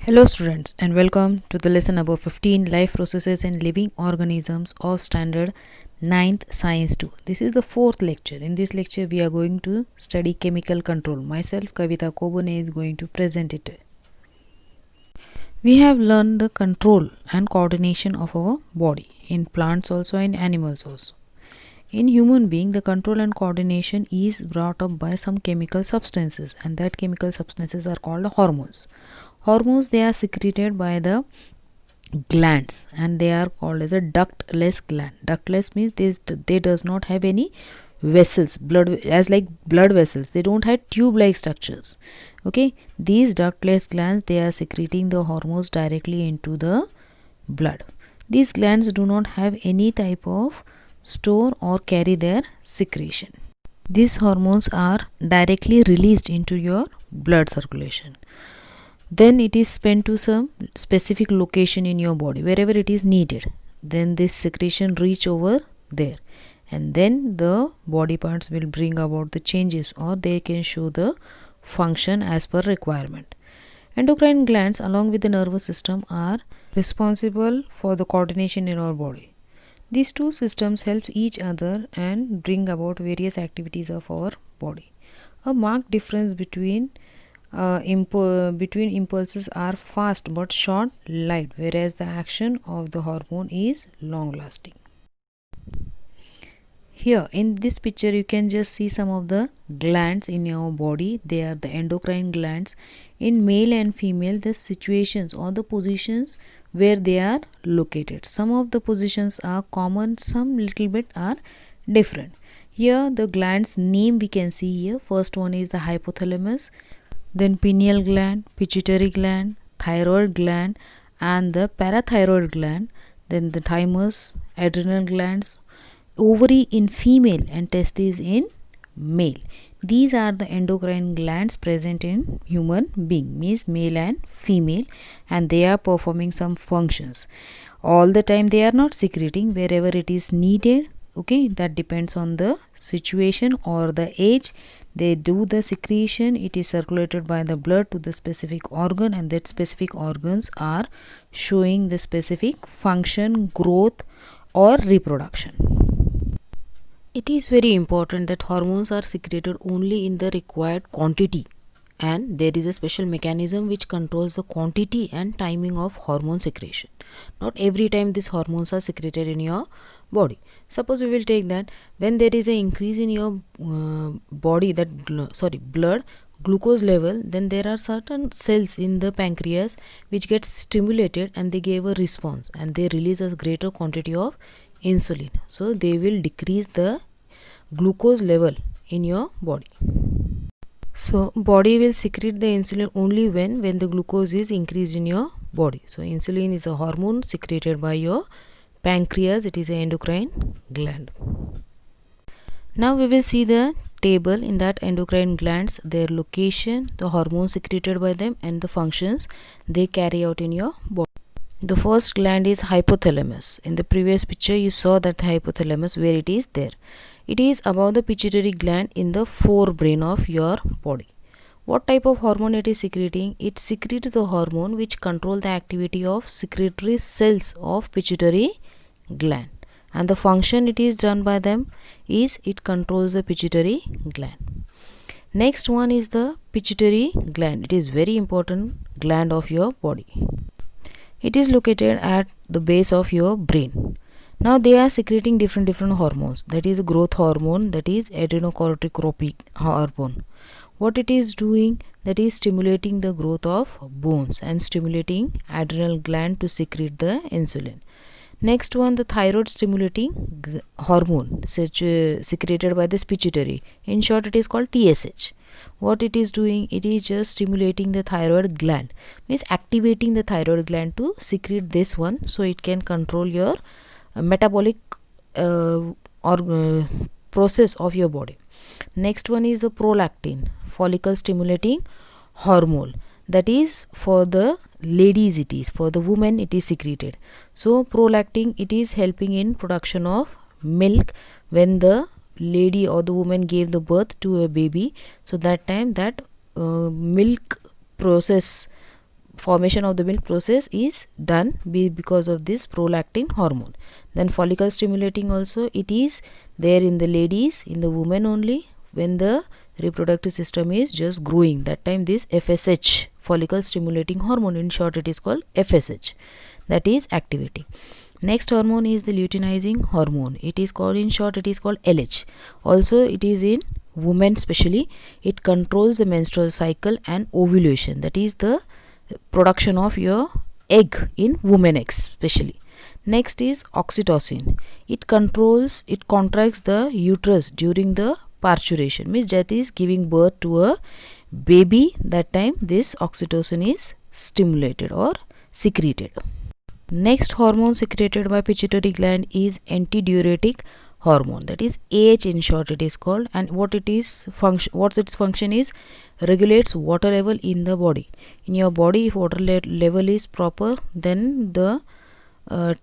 Hello students and welcome to the lesson about 15 life processes and living organisms of standard 9th science 2. This is the fourth lecture. In this lecture we are going to study chemical control. Myself Kavita Kobone is going to present it. We have learned the control and coordination of our body in plants also and animals also. In human being, the control and coordination is brought up by some chemical substances, and that chemical substances are called hormones. Hormones, they are secreted by the glands and they are called as a ductless gland. Ductless means they does not have any vessels, blood as like blood vessels. They don't have tube like structures. Okay, these ductless glands, they are secreting the hormones directly into the blood. These glands do not have any type of store or carry their secretion. These hormones are directly released into your blood circulation. Then it is sent to some specific location in your body wherever it is needed. Then this secretion reach over there, and then the body parts will bring about the changes, or they can show the function as per requirement. Endocrine glands along with the nervous system are responsible for the coordination in our body. These two systems help each other and bring about various activities of our body. A marked difference between impulses are fast but short-lived, whereas the action of the hormone is long-lasting. Here in this picture you can just see some of the glands in your body. They are the endocrine glands. In male and female, the situations or the positions where they are located. Some of the positions are common, some little bit are different. Here the glands name we can see here. First one is the hypothalamus, then pineal gland, pituitary gland, thyroid gland and the parathyroid gland, then the thymus, adrenal glands, ovary in female and testes in male. These are the endocrine glands present in human being, means male and female, and they are performing some functions. All the time they are not secreting, wherever it is needed. Okay, that depends on the situation or the age. They do the secretion. It is circulated by the blood to the specific organ, and that specific organs are showing the specific function, growth or reproduction. It is very important that hormones are secreted only in the required quantity, and there is a special mechanism which controls the quantity and timing of hormone secretion. Not every time these hormones are secreted in your body. Suppose we will take that when there is an increase in your body, blood glucose level, then there are certain cells in the pancreas which get stimulated and they give a response and they release a greater quantity of insulin. So they will decrease the glucose level in your body. So body will secrete the insulin only when the glucose is increased in your body. So insulin is a hormone secreted by your pancreas. It is an endocrine gland. Now we will see the table in that endocrine glands, their location, the hormones secreted by them and the functions they carry out in your body. The first gland is hypothalamus. In the previous picture you saw that hypothalamus, where it is there. It is above the pituitary gland in the forebrain of your body. What type of hormone it is secreting? It secretes the hormone which control the activity of secretory cells of pituitary gland, and the function it is done by them is it controls the pituitary gland. Next one is the pituitary gland. It is very important gland of your body. It is located at the base of your brain. Now they are secreting different hormones. That is growth hormone, that is adrenocorticotropic hormone. What it is doing, that is stimulating the growth of bones and stimulating adrenal gland to secrete the insulin. Next one, the thyroid stimulating hormone secreted by this pituitary. In short, it is called TSH. What it is doing, it is just stimulating the thyroid gland, means activating the thyroid gland to secrete this one, so it can control your metabolic process of your body. Next one is the prolactin, follicle stimulating hormone. That is for the ladies, it is for the women it is secreted. So prolactin, it is helping in production of milk when the lady or the woman gave the birth to a baby. So that time that milk process formation of the milk process is done because of this prolactin hormone. Then follicle stimulating also, it is there in the ladies, in the women only, when the reproductive system is just growing. That time this FSH, follicle stimulating hormone, in short it is called FSH, that is activating. Next hormone is the luteinizing hormone. It is called, in short it is called LH. Also it is in women specially. It controls the menstrual cycle and ovulation, that is the production of your egg in women eggs specially. Next is oxytocin. It contracts the uterus during the parturition, means that is giving birth to a baby. That time this oxytocin is stimulated or secreted. Next hormone secreted by pituitary gland is antidiuretic hormone, that is AH in short it is called. And what's its function is regulates water level in the body. In your body, if water level is proper, then the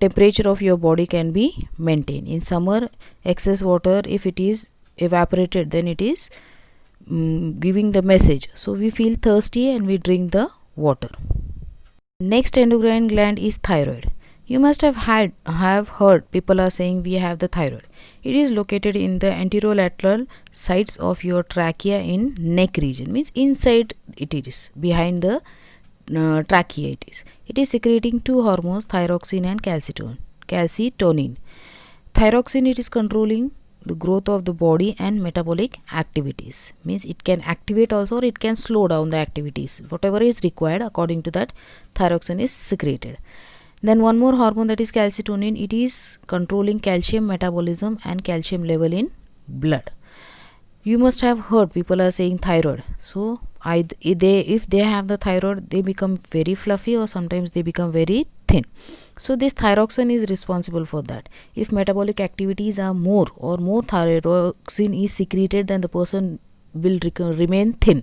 temperature of your body can be maintained. In summer, excess water, if it is evaporated, then it is giving the message, so we feel thirsty and we drink the water. Next endocrine gland is thyroid. You must have heard people are saying we have the thyroid. It is located in the anterolateral sides of your trachea in neck region, means inside it is, behind the trachea it is. It is secreting two hormones, thyroxine and calcitonin. Thyroxine, it is controlling the growth of the body and metabolic activities, means it can activate also, or it can slow down the activities. Whatever is required, according to that, thyroxine is secreted. Then one more hormone, that is calcitonin. It is controlling calcium metabolism and calcium level in blood. You must have heard people are saying thyroid. So if they have the thyroid, they become very fluffy, or sometimes they become very thin. So this thyroxine is responsible for that. If metabolic activities are more, or more thyroxine is secreted, then the person will remain thin.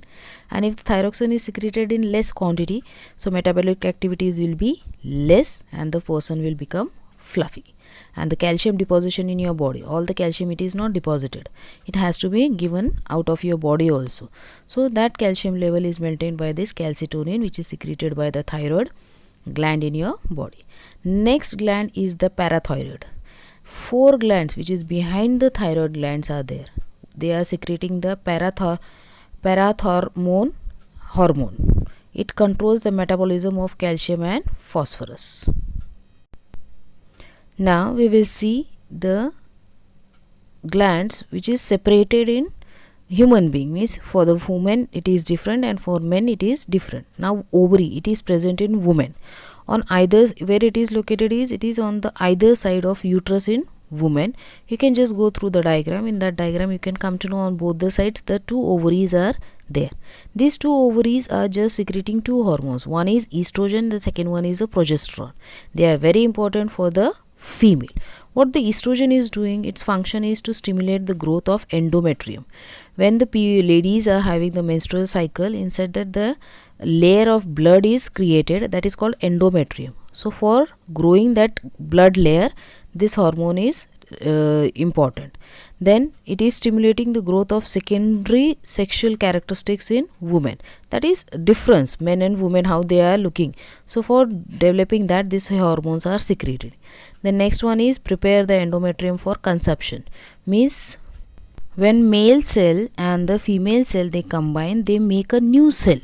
And if thyroxine is secreted in less quantity, so metabolic activities will be less and the person will become fluffy. And the calcium deposition in your body, all the calcium, it is not deposited, it has to be given out of your body also. So that calcium level is maintained by this calcitonin, which is secreted by the thyroid gland in your body. Next gland is the parathyroid. 4 glands which is behind the thyroid glands are there. They are secreting the parathormone hormone. It controls the metabolism of calcium and phosphorus. Now we will see the glands which is separated in human being, means for the women it is different and for men it is different. Now ovary, it is present in women. On either, where it is located is, it is on the either side of uterus in women. You can just go through the diagram. In that diagram you can come to know on both the sides the 2 ovaries are there. These 2 ovaries are just secreting 2 hormones. One is estrogen, the second one is a progesterone. They are very important for the female. What the estrogen is doing, its function is to stimulate the growth of endometrium. When the ladies are having the menstrual cycle, inside that the layer of blood is created, that is called endometrium. So for growing that blood layer, this hormone is important. Then it is stimulating the growth of secondary sexual characteristics in women, that is difference, men and women, how they are looking. So for developing that, these hormones are secreted. The next one is prepare the endometrium for conception, means when male cell and the female cell they combine, they make a new cell.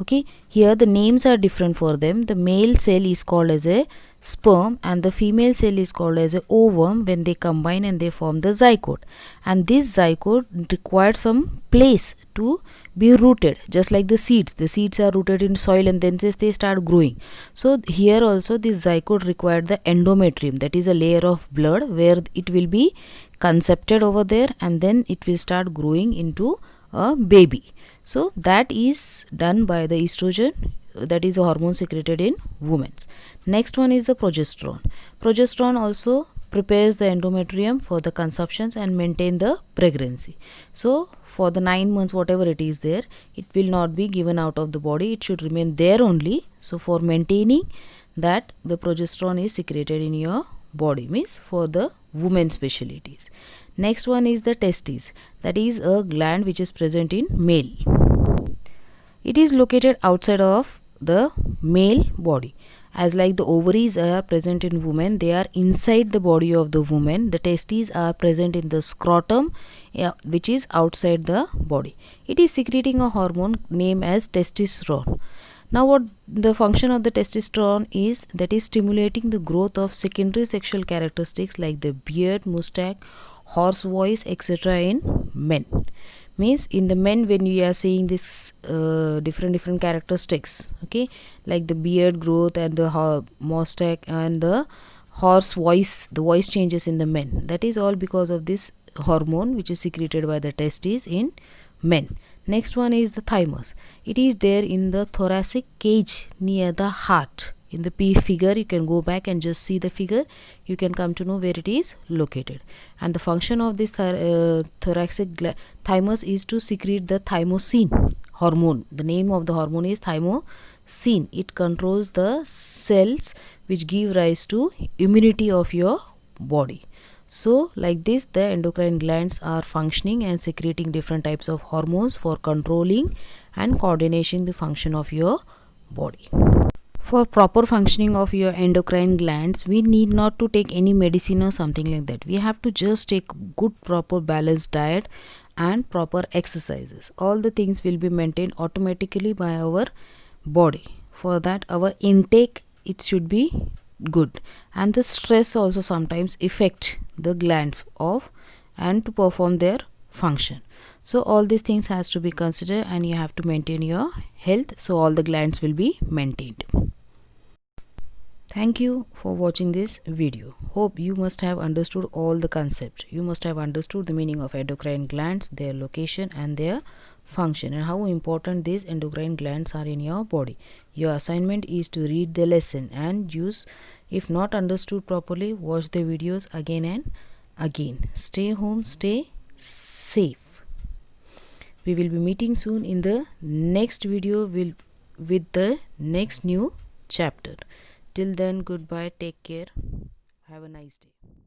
Okay, here the names are different for them. The male cell is called as a sperm and the female cell is called as a ovum. When they combine and they form the zygote, and this zygote requires some place to be rooted, just like the seeds are rooted in soil and then they start growing. So here also this zygote required the endometrium, that is a layer of blood where it will be concepted over there and then it will start growing into a baby. So that is done by the estrogen, that is a hormone secreted in women. Next one is the progesterone. Progesterone also prepares the endometrium for the conceptions and maintain the pregnancy. So for the 9 months, whatever it is there, it will not be given out of the body, it should remain there only. So for maintaining that, the progesterone is secreted in your body, means for the women specialties. Next one is the testes, that is a gland which is present in male. It is located outside of the male body. As like the ovaries are present in women, they are inside the body of the woman. The testes are present in the scrotum, which is outside the body. It is secreting a hormone named as testosterone. Now what the function of the testosterone is, that is stimulating the growth of secondary sexual characteristics like the beard, mustache, hoarse voice, etc. in men. Means in the men, when we are seeing this different characteristics, okay, like the beard growth and the mustache and the hoarse voice, the voice changes in the men, that is all because of this hormone which is secreted by the testes in men. Next one is the thymus. It is there in the thoracic cage near the heart. In the P figure, you can go back and just see the figure. You can come to know where it is located. And the function of this thoracic thymus is to secrete the thymosin hormone. The name of the hormone is thymosin. It controls the cells which give rise to immunity of your body. So like this, the endocrine glands are functioning and secreting different types of hormones for controlling and coordinating the function of your body. For proper functioning of your endocrine glands, we need not to take any medicine or something like that. We have to just take good proper balanced diet and proper exercises. All the things will be maintained automatically by our body. For that, our intake, it should be good, and the stress also sometimes affect the glands of and to perform their function. So all these things has to be considered, and you have to maintain your health, so all the glands will be maintained. Thank you for watching this video. Hope you must have understood all the concepts. You must have understood the meaning of endocrine glands, their location and their function, and how important these endocrine glands are in your body. Your assignment is to read the lesson and use. If not understood properly, watch the videos again and again. Stay home, stay safe. We will be meeting soon in the next video with the next new chapter. Till then, goodbye, take care, have a nice day.